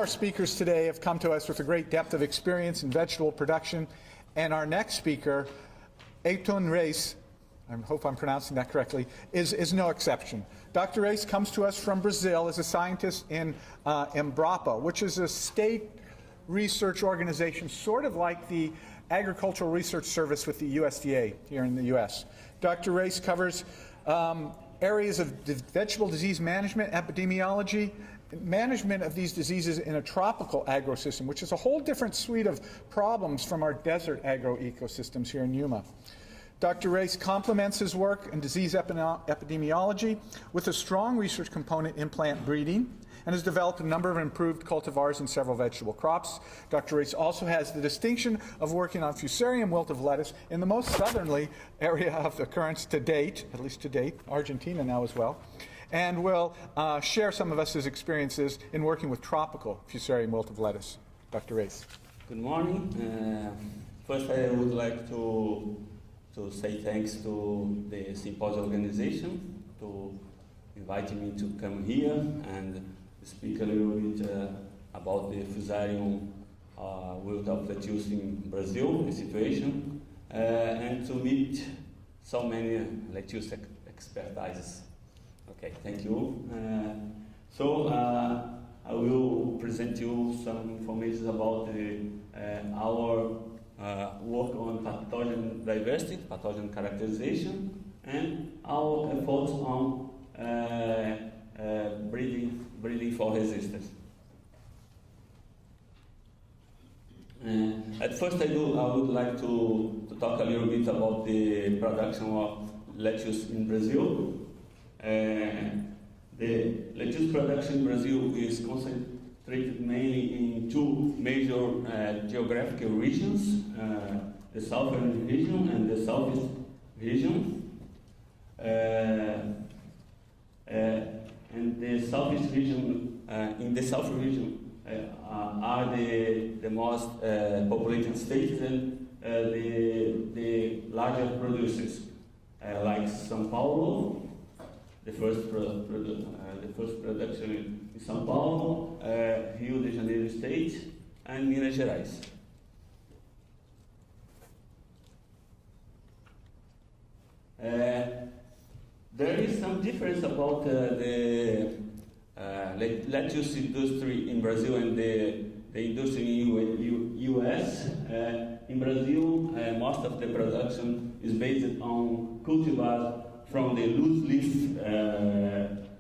our speakers today have come to us with a great depth of experience in vegetable production, and our next speaker, Alton Reis, I hope I'm pronouncing that correctly, is no exception. Dr. Reis comes to us from Brazil as a scientist in Embrapa, which is a state research organization, sort of like the Agricultural Research Service with the USDA here in the U.S. Dr. Reis covers areas of vegetable disease management, epidemiology, management of these diseases in a tropical agrosystem, which is a whole different suite of problems from our desert agroecosystems here in Yuma. Dr. Reis complements his work in disease epidemiology with a strong research component in plant breeding and has developed a number of improved cultivars in several vegetable crops. Dr. Reis also has the distinction of working on Fusarium Wilt of lettuce in the most southerly area of occurrence to date, at least to date, Argentina now as well, and will share some of us his experiences in working with tropical Fusarium Wilt of lettuce. Dr. Reis. Good morning. First, I would like to say thanks to the symposium organization to inviting me to come here and speak a little bit about the Fusarium Wilt of lettuce in Brazil, the situation, and to meet so many lettuce expertises. Okay, thank you. So I will present you some information about our work on pathogen diversity, pathogen characterization, and our efforts on breeding for resistance. At first, I would like to talk a little bit about the production of lettuce in Brazil. The lettuce production in Brazil is concentrated mainly in two major geographical regions, the southern region and the southeast region. And the southeast region, in the south region, are the most populated states and the larger producers, like São Paulo. The first production in São Paulo, Rio de Janeiro State, and Minas Gerais. There is some difference about the lettuce industry in Brazil and the industry in US. In Brazil, most of the production is based on cultivars from the loose leaf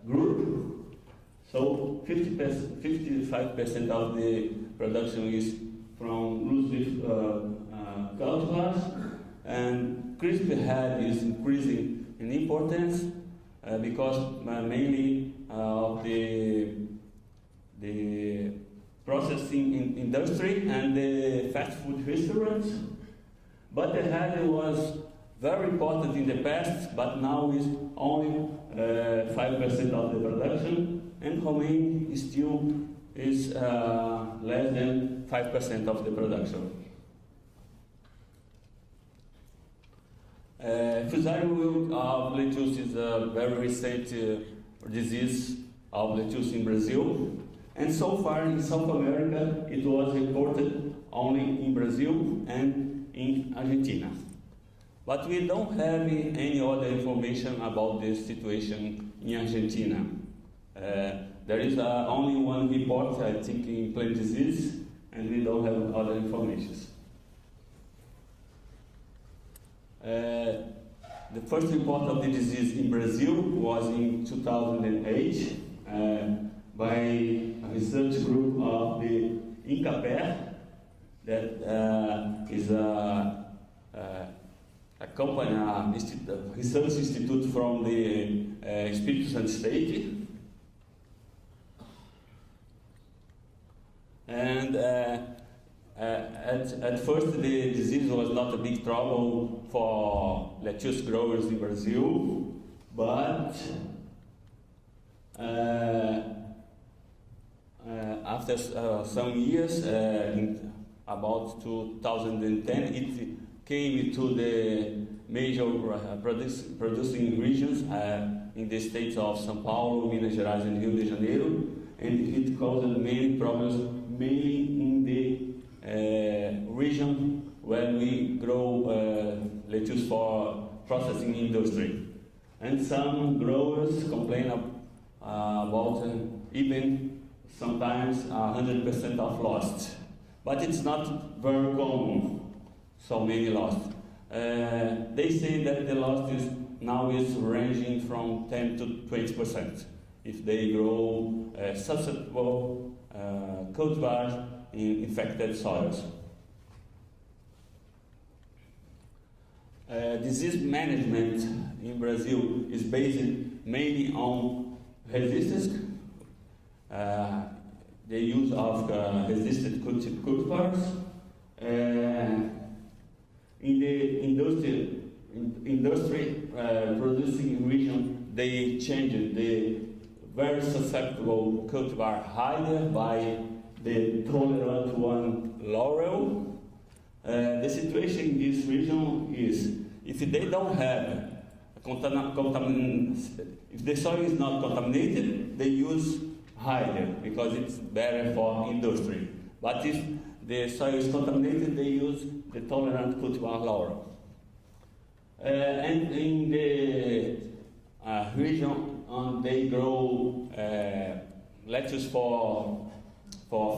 group. So 55% of the production is from loose leaf cultivars, and crispy head is increasing in importance because mainly of the processing industry and the fast food restaurants. But the head was very important in the past, but now is only 5% of the production, and romaine still is less than 5% of the production. Fusarium wilt of lettuce is a very recent disease of lettuce in Brazil, and so far in South America it was reported only in Brazil and in Argentina. But we don't have any other information about this situation in Argentina. There is only one report, I think, in plant disease, and we don't have other information. The first report of the disease in Brazil was in 2008 by a research group of the INCAPER, that is a company, a research institute from the Espírito Santo state. And at first the disease was not a big trouble for lettuce growers in Brazil, but after some years, in about 2010, it came to the major producing regions in the states of São Paulo, Minas Gerais, and Rio de Janeiro, and it caused many problems, mainly in the region where we grow lettuce for processing industry. And some growers complain about even sometimes 100% of loss. But it's not very common, so many loss. They say that the loss now is ranging from 10 to 20% if they grow susceptible cultivars in infected soils. Disease management in Brazil is based mainly on resistance, the use of resistant cultivars. In the industry producing region, they changed the very susceptible cultivar higher by the tolerant one laurel. The situation in this region is, if they don't have if the soil is not contaminated, they use higher because it's better for industry. But if the soil is contaminated, they use the tolerant cultivar laurel. And in the region, they grow lettuce for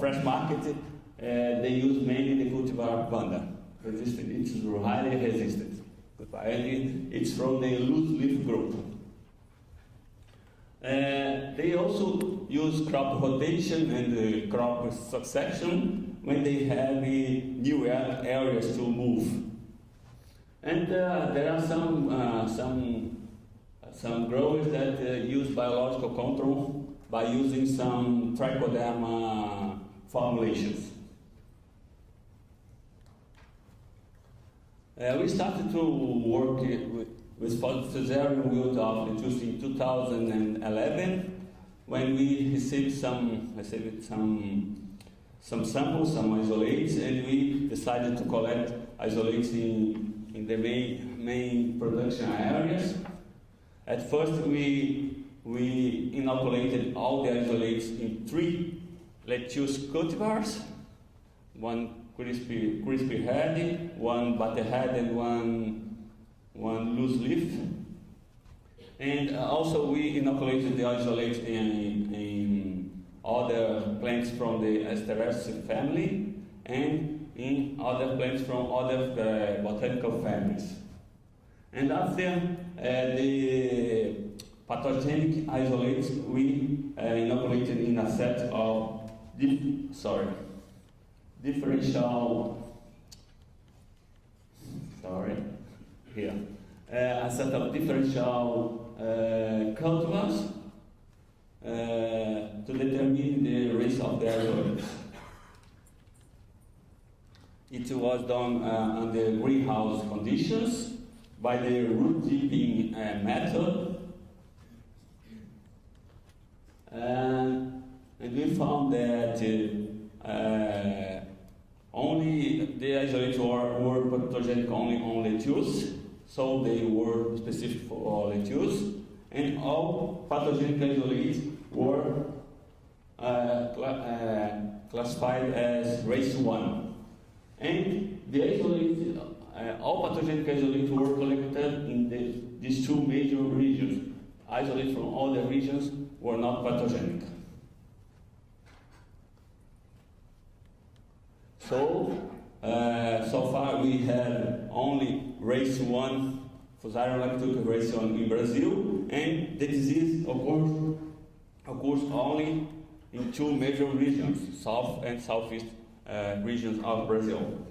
fresh market. They use mainly the cultivar vanda. It's highly resistant. And it's from the loose leaf group. They also use crop rotation and crop succession when they have new areas to move. And there are some growers that use biological control by using some trichoderma formulations. We started to work with Fusarium Wilt of lettuce in 2011 when we received some samples, some isolates, and we decided to collect isolates in the main production areas. At first, we inoculated all the isolates in 3 lettuce cultivars, one crispy head, one butterhead, and one loose leaf. And also we inoculated the isolates in other plants from the Asteraceae family and in other plants from other botanical families. And after the pathogenic isolates, we inoculated in a set of a set of differential cultivars to determine the risk of the isolates. It was done under greenhouse conditions by the root dipping method. And we found that only the isolates were pathogenic only on lettuce, so they were specific for lettuce, and all pathogenic isolates were classified as race 1. And the isolates, all pathogenic isolates were collected in these 2 major regions. Isolates from other regions were not pathogenic. So far we have only race 1, Fusarium Wilt race 1 in Brazil, and the disease occurs only in 2 major regions, South and Southeast regions of Brazil.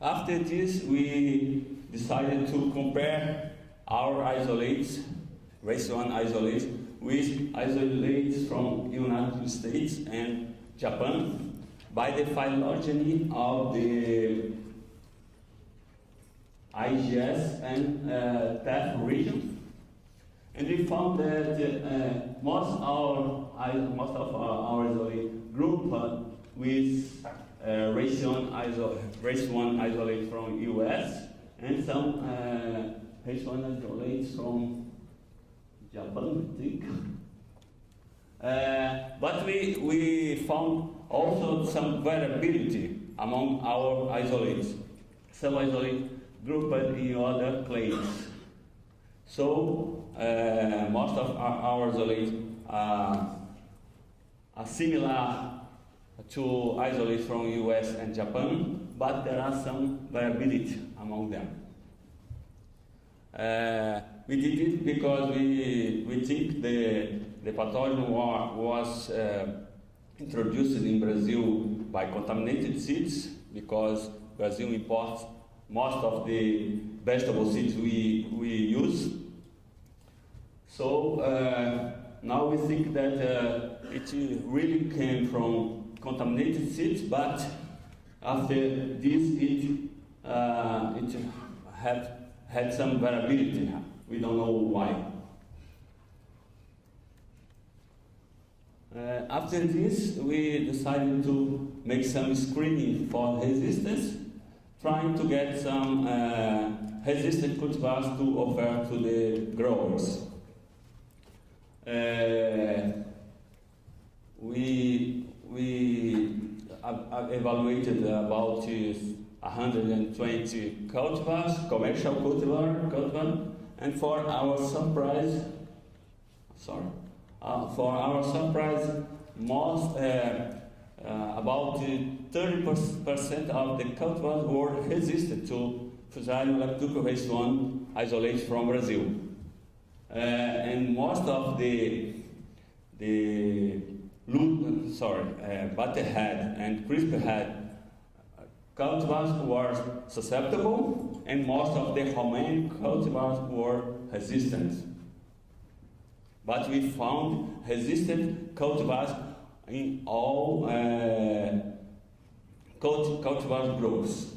After this, we decided to compare our isolates, race 1 isolates, with isolates from United States and Japan by the phylogeny of the IGS and TEF region. And we found that most of our isolate group with race 1 isolate from US and some race 1 isolates from Japan, I think. But we found also some variability among our isolates. Some isolate grouped in other clades. So most of our isolates are similar to isolates from US and Japan, but there are some variability among them. We did it because we think the pathogen was introduced in Brazil by contaminated seeds, because Brazil imports most of the vegetable seeds we use. So now we think that it really came from contaminated seeds, but after this it had some variability. We don't know why. After this, we decided to make some screening for resistance, trying to get some resistant cultivars to offer to the growers. We evaluated about 120 cultivars, commercial cultivar, and for our surprise, most about 30% of the cultivars were resistant to Fusarium Wilt 1 isolates from Brazil, and most of the butterhead and crisphead cultivars were susceptible, and most of the Romanian cultivars were resistant. But we found resistant cultivars in all cultivar groups.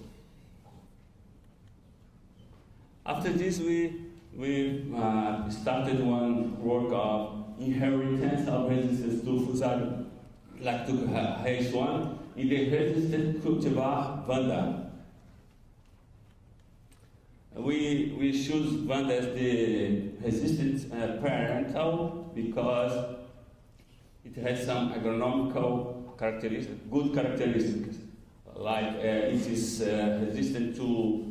After this, we started one work of inheritance of resistance to Fusarium Wilt 1 in the resistant cultivar Vanda. We choose Vanda as the resistant parental because it has some agronomical characteristics, good characteristics, like it is resistant to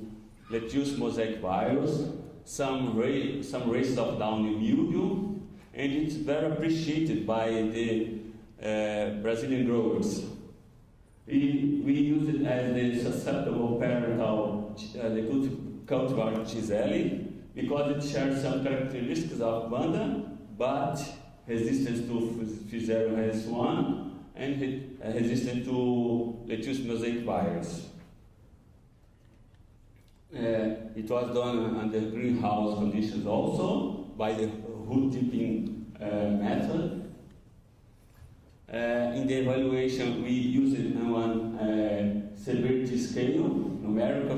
lettuce mosaic virus, some races of downy mildew, and it's very appreciated by the Brazilian growers. We use it as the susceptible parental, the cultivar Gisele, because it shares some characteristics of Vanda, but resistance to Fusarium Wilt 1 and resistant to lettuce mosaic virus. It was done under greenhouse conditions also by the root tipping method. In the evaluation, we used one severity scale, numerical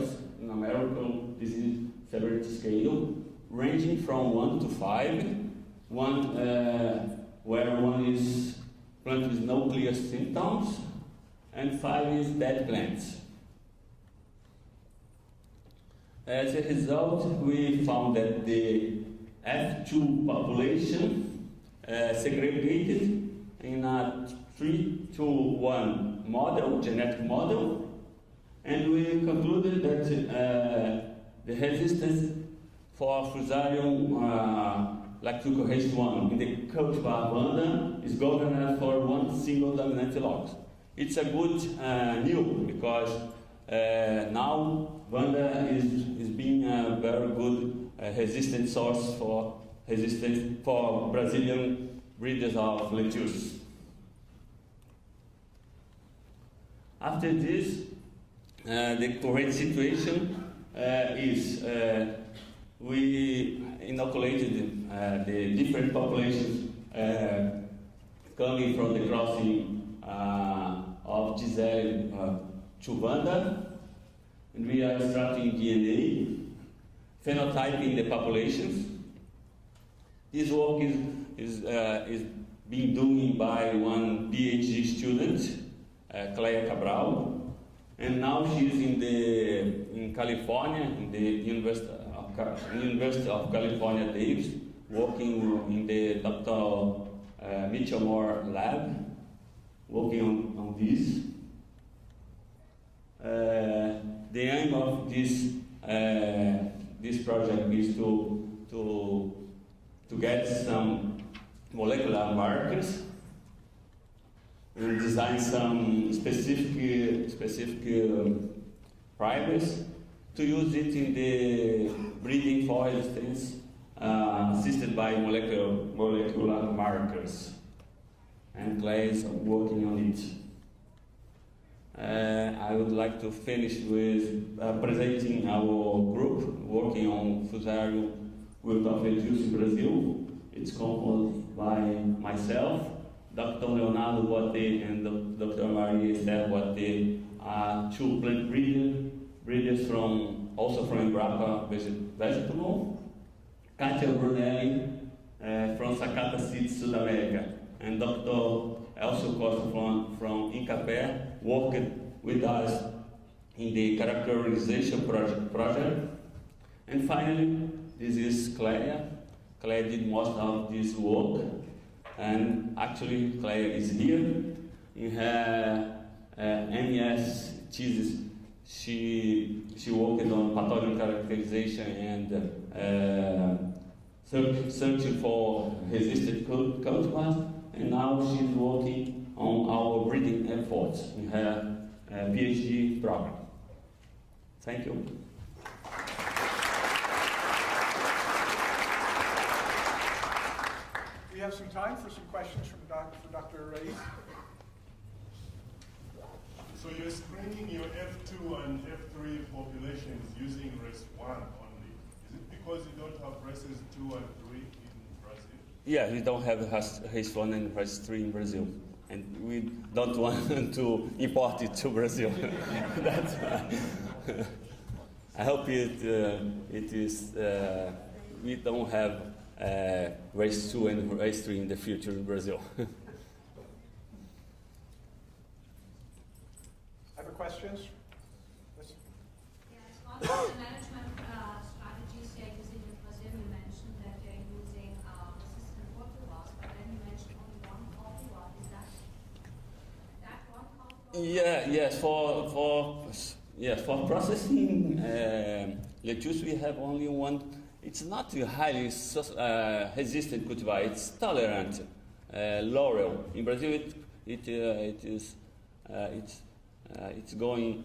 disease severity scale, ranging from 1 to 5. One where 1 is plant with no clear symptoms, and 5 is dead plants. As a result, we found that the F2 population segregated in a 3-to-1 model, genetic model, and we concluded that the resistance for Fusarium Wilt 1 in the cultivar Vanda is governed for one single dominant lot. It's a good news because now Vanda is being a very good resistant source for Brazilian breeders of lettuce. After this, the current situation is we inoculated the different populations coming from the crossing of Gisele to Vanda, and we are extracting DNA, phenotyping the populations. This work is being done by one PhD student, Cleia Cabral, and now she's in California, in the University of California, Davis, working in the doctoral Mitchell Moore lab, working on this. The aim of this project is to get some molecular markers and design some specific primers to use it in the breeding for resistance assisted by molecular markers. And Clay is working on it. I would like to finish with presenting our group working on Fusarium Wilt of lettuce in Brazil. It's composed by myself, Dr. Leonardo Bote and Dr. Maria Esther Bote, two plant breeders also from Embrapa Vegetable, Katia Brunelli from Sakata Seeds, South America, and Dr. Elcio Costa from Incapé worked with us in the characterization project. And finally, this is Clea. Clea did most of this work, and actually Clea is here. In her MS thesis, she worked on pathogen characterization and searching for resistant cultivars, and now she's working on our breeding efforts in her PhD program. Thank you. We have some time for some questions for Dr. Reis. So you're screening your F2 and F3 populations using RES1 only. Is it because you don't have RESs 2 and 3 in Brazil? Yeah, we don't have RES1 and RES3 in Brazil, and we don't want to import it to Brazil. That's why. I hope it is. We don't have RES2 and RES3 in the future in Brazil. Other questions? Yes. Yes, on the management strategies they're using in Brazil, you mentioned that they're using resistant cultivars, but then you mentioned only one cultivar. Is that one cultivar? For processing lettuce, we have only one. It's not a highly resistant cultivar. It's tolerant. Laurel. In Brazil, it's going.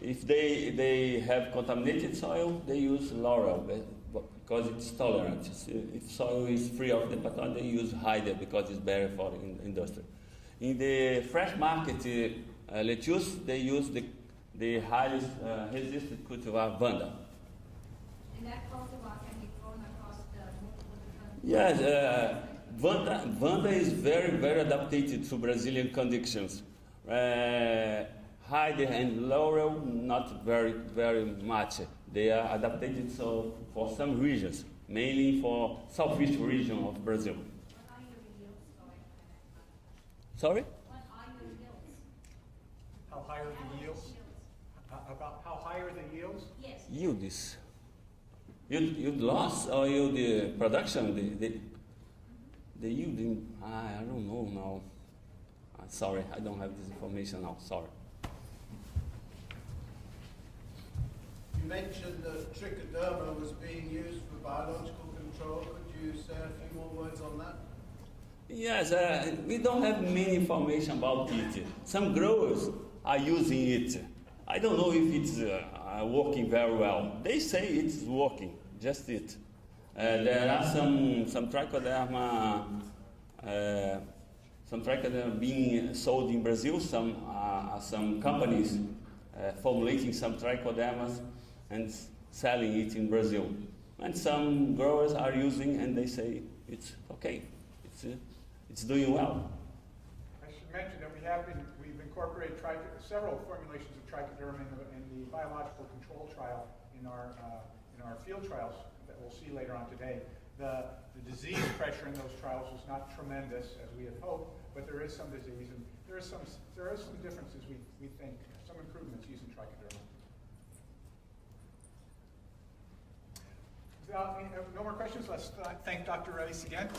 If they have contaminated soil, they use laurel because it's tolerant. If soil is free of the pathogen, they use Hyder because it's better for industry. In the fresh market lettuce, they use the highly resistant cultivar Vanda. And that cultivar can be grown across the multiple different. Yes, Vanda is very, very adapted to Brazilian conditions. Hyder and laurel, not very, very much. They are adapted so for some regions, mainly for southeast region of Brazil. What are your yields going? Sorry? What are your yields? How high are the yields? About how high are the yields? Yes. Yield is. Yield loss or yield production? The yielding, I don't know now. Sorry, I don't have this information now. Sorry. You mentioned that trichoderma was being used for biological control. Could you say a few more words on that? Yes, we don't have many information about it. Some growers are using it. I don't know if it's working very well. They say it's working, just it. There are some trichoderma being sold in Brazil. Some companies formulating some trichodermas and selling it in Brazil. And some growers are using, and they say it's okay. It's doing well. I should mention that we've incorporated several formulations of trichoderma in the biological control trial in our field trials that we'll see later on today. The disease pressure in those trials was not tremendous as we had hoped, but there is some disease, and there are some differences we think, some improvements using trichoderma. No more questions. Let's thank Dr. Reis again.